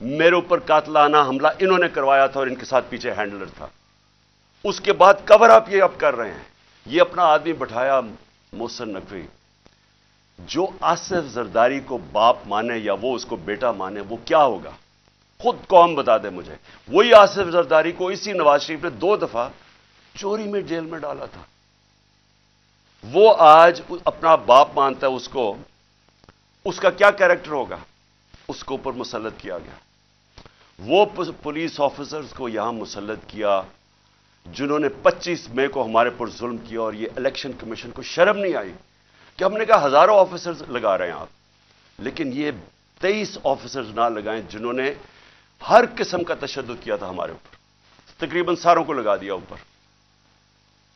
میرے اوپر قاتلانہ حملہ انہوں نے کروایا تھا اور ان کے ساتھ پیچھے ہینڈلر تھا. اس کے بعد کور اپ یہ اب کر رہے ہیں. یہ اپنا آدمی بٹھایا محسن نقوی, جو آصف زرداری کو باپ مانے یا وہ اس کو بیٹا مانے, وہ کیا ہوگا خود قوم بتا دے مجھے. وہی آصف زرداری کو اسی نواز شریف نے 2 دفعہ چوری میں جیل میں ڈالا تھا. وہ آج اپنا باپ مانتا ہے اس کو. اس کا کیا کیریکٹر ہوگا؟ اس کو اوپر مسلط کیا گیا. وہ پولیس آفیسرز کو یہاں مسلط کیا جنہوں نے 25 مئی کو ہمارے پر ظلم کیا, اور یہ الیکشن کمیشن کو شرم نہیں آئی کہ ہم نے کہا ہزاروں آفیسرز لگا رہے ہیں آپ, لیکن یہ 23 آفیسرز نہ لگائیں جنہوں نے ہر قسم کا تشدد کیا تھا ہمارے اوپر. تقریباً ساروں کو لگا دیا اوپر.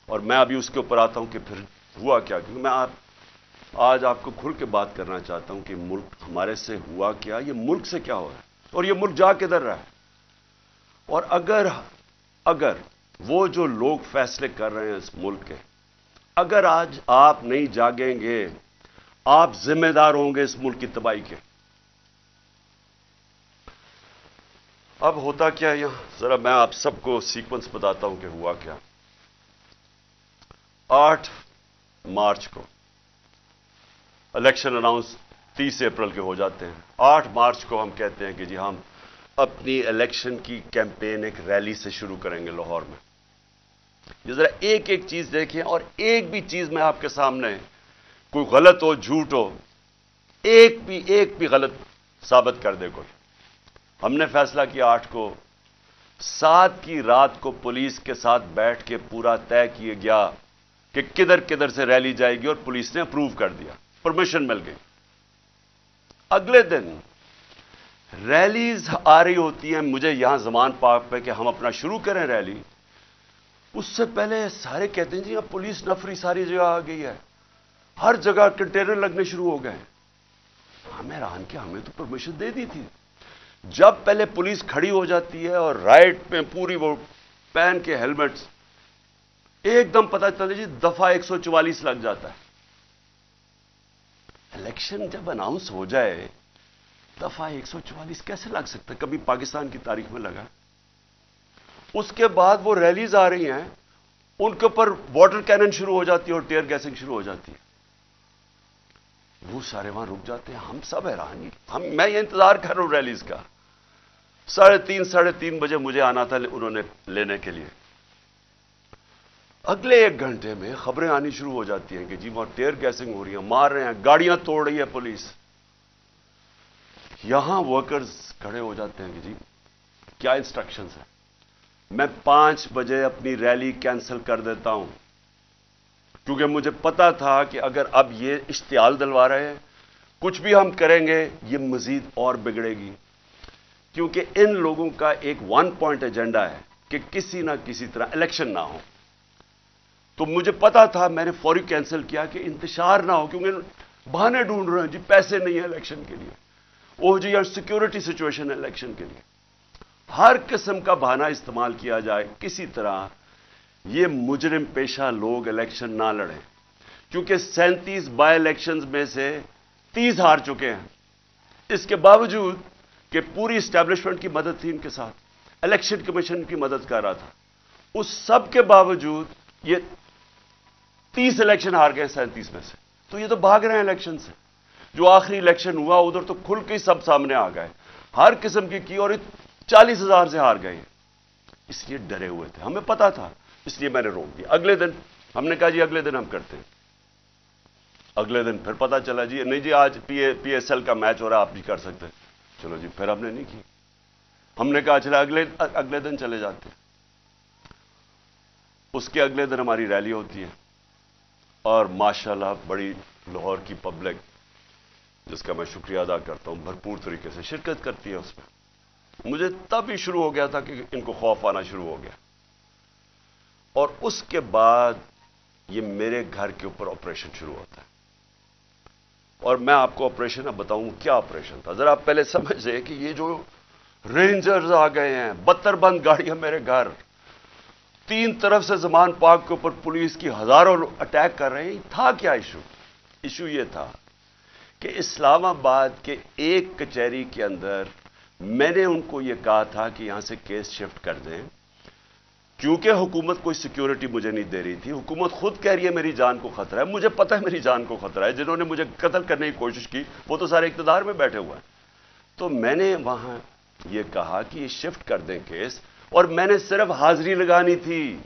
اور میں ابھی اس کے اوپر آتا ہوں کہ پھر ہوا کیا, کیونکہ میں آج آپ کو کھل کے بات کرنا چاہتا ہوں کہ ملک ہمارے سے ہوا کیا, یہ ملک سے کیا ہو رہا ہے, اور یہ ملک جا کدھر رہا ہے. اور اگر وہ جو لوگ فیصلے کر رہے ہیں اس ملک کے, اگر آج آپ نہیں جاگیں گے, آپ ذمہ دار ہوں گے اس ملک کی تباہی کے. اب ہوتا کیا یہاں, ذرا میں آپ سب کو سیکوینس بتاتا ہوں کہ ہوا کیا. 8 مارچ کو الیکشن اناؤنس 30 اپریل کے ہو جاتے ہیں. 8 مارچ کو ہم کہتے ہیں کہ جی ہم اپنی الیکشن کی کیمپین ایک ریلی سے شروع کریں گے لاہور میں. یہ ذرا ایک ایک چیز دیکھیں, اور ایک بھی چیز میں آپ کے سامنے کوئی غلط ہو, جھوٹ ہو, ایک بھی غلط ثابت کر دے کوئی. ہم نے فیصلہ کیا 8 کو, 7 کی رات کو پولیس کے ساتھ بیٹھ کے پورا طے کیا گیا کہ کدھر کدھر سے ریلی جائے گی, اور پولیس نے اپروو کر دیا, پرمیشن مل گئی. اگلے دن ریلیز آ رہی ہوتی ہیں مجھے یہاں زمان پارک پہ کہ ہم اپنا شروع کریں ریلی. اس سے پہلے سارے کہتے ہیں جی اب پولیس نفری ساری جگہ آ گئی ہے, ہر جگہ کنٹینر لگنے شروع ہو گئے. ہمیں حیران کہ ہمیں تو پرمیشن دے دی تھی. جب پہلے پولیس کھڑی ہو جاتی ہے اور رائٹ پہ پوری وہ پہن کے ہیلمٹس, ایک دم پتہ چلتا جی دفعہ 144 لگ جاتا ہے. الیکشن جب اناؤنس ہو جائے دفعہ 144 کیسے لگ سکتا ہے؟ کبھی پاکستان کی تاریخ میں لگا؟ اس کے بعد وہ ریلیز آ رہی ہیں, ان کے اوپر واٹر کینن شروع ہو جاتی ہے اور ٹیئر گیسنگ شروع ہو جاتی ہے. وہ سارے وہاں رک جاتے ہیں. ہم سب حیران, میں یہ انتظار کر رہا ہوں ریلیز کا. 3:30 بجے مجھے آنا تھا انہوں نے لینے کے لیے. اگلے 1 گھنٹے میں خبریں آنی شروع ہو جاتی ہیں کہ جی وہاں ٹیئر گیسنگ ہو رہی ہے, مار رہے ہیں, گاڑیاں توڑ رہی ہے پولیس. یہاں ورکرز کھڑے ہو جاتے ہیں کہ جی کیا انسٹرکشنز ہیں. میں 5 بجے اپنی ریلی کینسل کر دیتا ہوں, کیونکہ مجھے پتا تھا کہ اگر اب یہ اشتعال دلوا رہے ہیں, کچھ بھی ہم کریں گے یہ مزید اور بگڑے گی. کیونکہ ان لوگوں کا ایک 1 پوائنٹ ایجنڈا ہے کہ کسی نہ کسی طرح الیکشن نہ ہو. تو مجھے پتا تھا, میں نے فوری کینسل کیا کہ انتشار نہ ہو, کیونکہ بہانے ڈھونڈ رہے ہیں جی پیسے نہیں ہیں الیکشن کے لیے, وہ جی یار سیکورٹی سچویشن ہے الیکشن کے لیے. ہر قسم کا بہانہ استعمال کیا جائے, کسی طرح یہ مجرم پیشہ لوگ الیکشن نہ لڑیں. کیونکہ 37 بائی الیکشنز میں سے 30 ہار چکے ہیں. اس کے باوجود کہ پوری اسٹیبلشمنٹ کی مدد تھی ان کے ساتھ, الیکشن کمیشن کی مدد کر رہا تھا, اس سب کے باوجود یہ 30 الیکشن ہار گئے 37 میں سے. تو یہ تو بھاگ رہے ہیں الیکشن سے. جو آخری الیکشن ہوا ادھر تو کھل کے سب سامنے آ گئے, ہر قسم کی اور 40,000 سے ہار گئے. اس لیے ڈرے ہوئے تھے, ہمیں پتا تھا, اس لیے میں نے روک دیا. اگلے دن ہم نے کہا جی اگلے دن ہم کرتے ہیں. اگلے دن پھر پتا چلا جی نہیں جی آج پی ایس ایل کا میچ ہو رہا ہے, آپ نہیں کر سکتے. چلو جی پھر ہم نے نہیں کی. ہم نے کہا چلا اگلے دن چلے جاتے ہیں. اس کے اگلے دن ہماری ریلی ہوتی ہے, اور ماشاءاللہ بڑی لاہور کی پبلک, جس کا میں شکریہ ادا کرتا ہوں, بھرپور طریقے سے شرکت کرتی ہے اس میں. مجھے تب ہی شروع ہو گیا تھا کہ ان کو خوف آنا شروع ہو گیا. اور اس کے بعد یہ میرے گھر کے اوپر آپریشن شروع ہوتا ہے. اور میں آپ کو آپریشن اب بتاؤں کیا آپریشن تھا. ذرا آپ پہلے سمجھ لیں کہ یہ جو رینجرز آ گئے ہیں, 72 بند گاڑیاں میرے گھر, 3 طرف سے زمان پاک کے اوپر پولیس کی ہزاروں اٹیک کر رہے ہیں. تھا کیا ایشو یہ تھا کہ اسلام آباد کے ایک کچہری کے اندر میں نے ان کو یہ کہا تھا کہ یہاں سے کیس شفٹ کر دیں، کیونکہ حکومت کوئی سیکیورٹی مجھے نہیں دے رہی تھی. حکومت خود کہہ رہی ہے میری جان کو خطرہ ہے، مجھے پتہ ہے میری جان کو خطرہ ہے. جنہوں نے مجھے قتل کرنے کی کوشش کی وہ تو سارے اقتدار میں بیٹھے ہوئے ہیں. تو میں نے وہاں یہ کہا کہ یہ شفٹ کر دیں کیس، اور میں نے صرف حاضری لگانی تھی،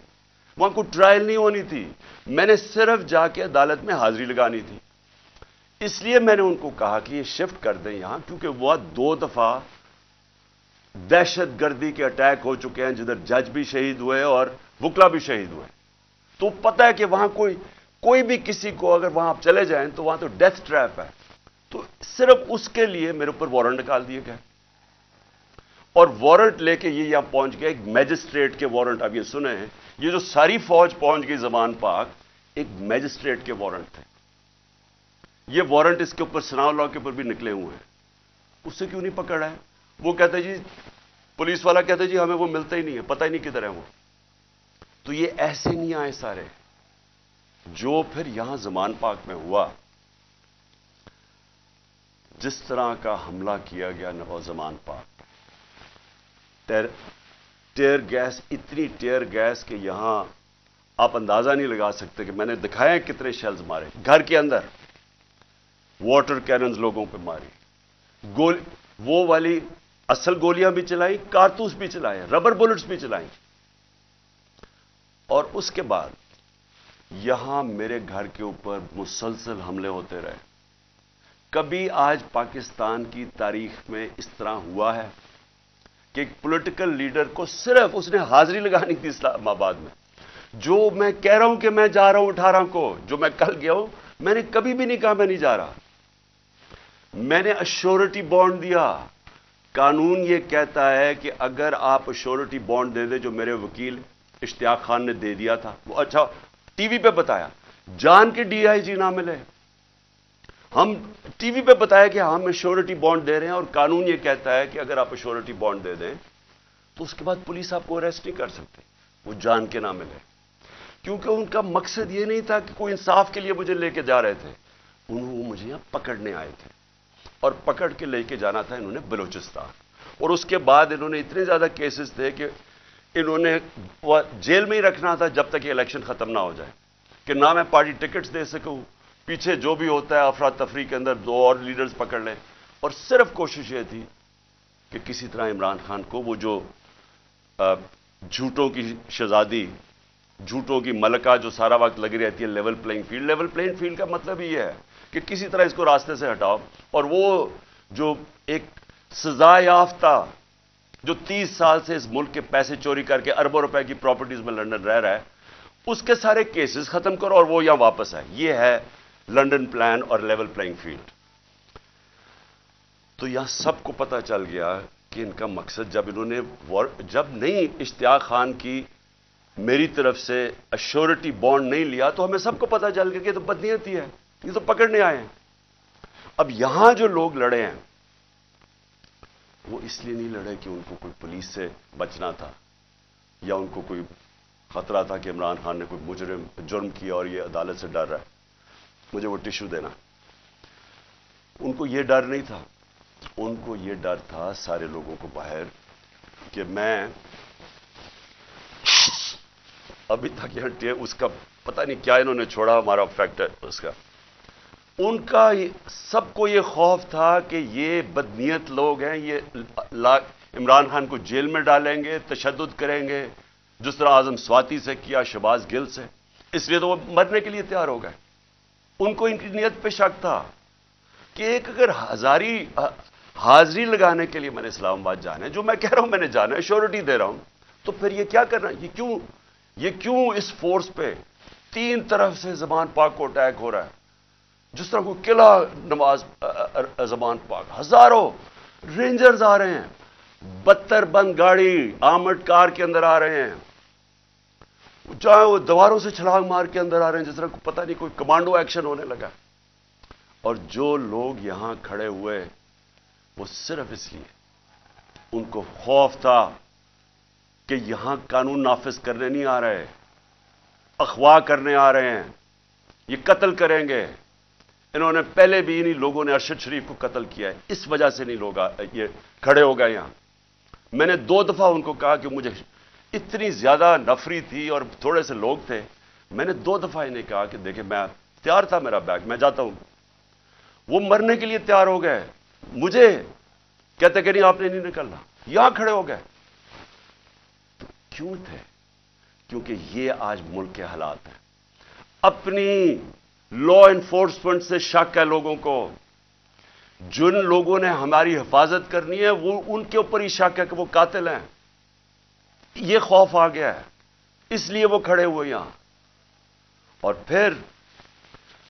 وہاں کوئی ٹرائل نہیں ہونی تھی. میں نے صرف جا کے عدالت میں حاضری لگانی تھی. اس لیے میں نے ان کو کہا کہ یہ شفٹ کر دیں یہاں، کیونکہ وہ 2 دفعہ دہشت گردی کے اٹیک ہو چکے ہیں جدھر جج بھی شہید ہوئے اور وکلا بھی شہید ہوئے. تو پتہ ہے کہ وہاں کوئی بھی کسی کو اگر وہاں آپ چلے جائیں تو وہاں تو ڈیتھ ٹریپ ہے. تو صرف اس کے لیے میرے اوپر وارنٹ نکال دیے گئے، اور وارنٹ لے کے یہ یہاں پہنچ گئے. ایک میجسٹریٹ کے وارنٹ، اب یہ سنیں، یہ جو ساری فوج پہنچ گئی زمان پاک، ایک میجسٹریٹ کے وارنٹ تھے. یہ وارنٹ اس کے اوپر ثناء اللہ کے اوپر بھی نکلے ہوئے ہیں. اس سے کیوں نہیں پکڑ رہا ہے؟ وہ کہتے جی، پولیس والا کہتے جی ہمیں وہ ملتا ہی نہیں ہے، پتہ ہی نہیں کدھر ہے وہ. تو یہ ایسے نہیں آئے سارے. جو پھر یہاں زمان پاک میں ہوا، جس طرح کا حملہ کیا گیا نو زمان پاک، ٹیئر گیس، اتنی ٹیئر گیس کہ یہاں آپ اندازہ نہیں لگا سکتے. کہ میں نے دکھایا کتنے شیلز مارے گھر کے اندر، واٹر کیننز لوگوں پہ ماری، وہ والی اصل گولیاں بھی چلائیں، کارتوس بھی چلائے، ربر بلٹس بھی چلائیں. اور اس کے بعد یہاں میرے گھر کے اوپر مسلسل حملے ہوتے رہے. کبھی آج پاکستان کی تاریخ میں اس طرح ہوا ہے کہ ایک پولیٹیکل لیڈر کو صرف اس نے حاضری لگانی تھی اسلام آباد میں. جو میں کہہ رہا ہوں کہ میں جا رہا ہوں 18 کو، جو میں کل گیا ہوں، میں نے کبھی بھی نہیں کہا میں نہیں جا رہا. میں نے ایشورٹی بانڈ دیا. قانون یہ کہتا ہے کہ اگر آپ ایشورٹی بانڈ دے دیں، جو میرے وکیل اشتیاق خان نے دے دیا تھا، وہ اچھا ٹی وی پہ بتایا، جان کے ڈی آئی جی نہ ملے، ہم ٹی وی پہ بتایا کہ ہم ایشورٹی بانڈ دے رہے ہیں، اور قانون یہ کہتا ہے کہ اگر آپ ایشورٹی بانڈ دے دیں تو اس کے بعد پولیس آپ کو اریسٹ نہیں کر سکتے، وہ جان کے نہ ملے. کیونکہ ان کا مقصد یہ نہیں تھا کہ کوئی انصاف کے لیے مجھے لے کے جا رہے تھے، وہ مجھے یہاں پکڑنے آئے تھے، اور پکڑ کے لے کے جانا تھا انہوں نے بلوچستان. اور اس کے بعد انہوں نے اتنے زیادہ کیسز تھے کہ انہوں نے جیل میں ہی رکھنا تھا جب تک یہ الیکشن ختم نہ ہو جائے، کہ نہ میں پارٹی ٹکٹس دے سکوں، پیچھے جو بھی ہوتا ہے افراتفری کے اندر 2 اور لیڈرز پکڑ لیں. اور صرف کوشش یہ تھی کہ کسی طرح عمران خان کو، وہ جو جھوٹوں کی شہزادی، جھوٹوں کی ملکہ جو سارا وقت لگی رہتی ہے level playing field. Level playing field کا مطلب یہ ہے کہ کسی طرح اس کو راستے سے ہٹاؤ. اور وہ جو ایک سزا یافتہ جو 30 سال سے اس ملک کے پیسے چوری کر کے اربوں روپے کی پراپرٹیز میں لندن رہ رہا ہے، اس کے سارے کیسز ختم کرو اور وہ یہاں واپس ہے. یہ ہے لندن پلان اور لیول پلینگ فیلڈ. تو یہاں سب کو پتہ چل گیا کہ ان کا مقصد، جب نہیں اشتیاق خان کی میری طرف سے ایشورٹی بانڈ نہیں لیا، تو ہمیں سب کو پتہ چل گیا کہ یہ تو بدنیتی ہے، یہ تو پکڑنے آئے ہیں. اب یہاں جو لوگ لڑے ہیں وہ اس لیے نہیں لڑے کہ ان کو کوئی پولیس سے بچنا تھا، یا ان کو کوئی خطرہ تھا کہ عمران خان نے کوئی جرم کیا اور یہ عدالت سے ڈر رہا ہے مجھے وہ ٹیشو دینا. ان کو یہ ڈر نہیں تھا. ان کو یہ ڈر تھا سارے لوگوں کو باہر کہ میں ابھی تک یہاں اس کا پتہ نہیں کیا انہوں نے چھوڑا، ہمارا فیکٹر اس کا. ان کا سب کو یہ خوف تھا کہ یہ بدنیت لوگ ہیں، یہ عمران خان کو جیل میں ڈالیں گے، تشدد کریں گے، جس طرح اعظم سواتی سے کیا، شہباز گل سے. اس لیے تو وہ مرنے کے لیے تیار ہو گئے. ان کو ان کی نیت پہ شک تھا کہ ایک اگر حاضری لگانے کے لیے میں نے اسلام آباد جانا ہے، جو میں کہہ رہا ہوں میں نے جانا ہے، شیورٹی دے رہا ہوں، تو پھر یہ کیا کرنا، یہ کیوں اس فورس پہ 3 طرف سے زمان پاک کو اٹیک ہو رہا ہے، جس طرح کوئی قلعہ نواز زمان پاک، ہزاروں رینجرز آ رہے ہیں، 72 بند گاڑی آرمڈ کار کے اندر آ رہے ہیں، چاہے وہ دیواروں سے چھلانگ مار کے اندر آ رہے ہیں، جس طرح پتہ نہیں کوئی کمانڈو ایکشن ہونے لگا. اور جو لوگ یہاں کھڑے ہوئے وہ صرف اس لیے ان کو خوف تھا کہ یہاں قانون نافذ کرنے نہیں آ رہے، اغوا کرنے آ رہے ہیں، یہ قتل کریں گے، انہوں نے پہلے بھی انہی لوگوں نے ارشد شریف کو قتل کیا ہے، اس وجہ سے نہیں لوگ یہ کھڑے ہو گئے یہاں۔ میں نے 2 دفعہ ان کو کہا کہ مجھے اتنی زیادہ نفری تھی اور تھوڑے سے لوگ تھے، میں نے 2 دفعہ انہیں کہا کہ دیکھیں میں تیار تھا، میرا بیگ میں جاتا ہوں، وہ مرنے کے لیے تیار ہو گئے، مجھے کہتے کہ نہیں آپ نے نہیں نکلنا، یہاں کھڑے ہو گئے۔ تو کیوں تھے؟ کیونکہ یہ آج ملک کے حالات ہیں۔ اپنی لا انفورسمنٹ سے شک ہے لوگوں کو، جن لوگوں نے ہماری حفاظت کرنی ہے وہ ان کے اوپر ہی شک ہے کہ وہ قاتل ہیں، یہ خوف آ گیا ہے، اس لیے وہ کھڑے ہوئے یہاں۔ اور پھر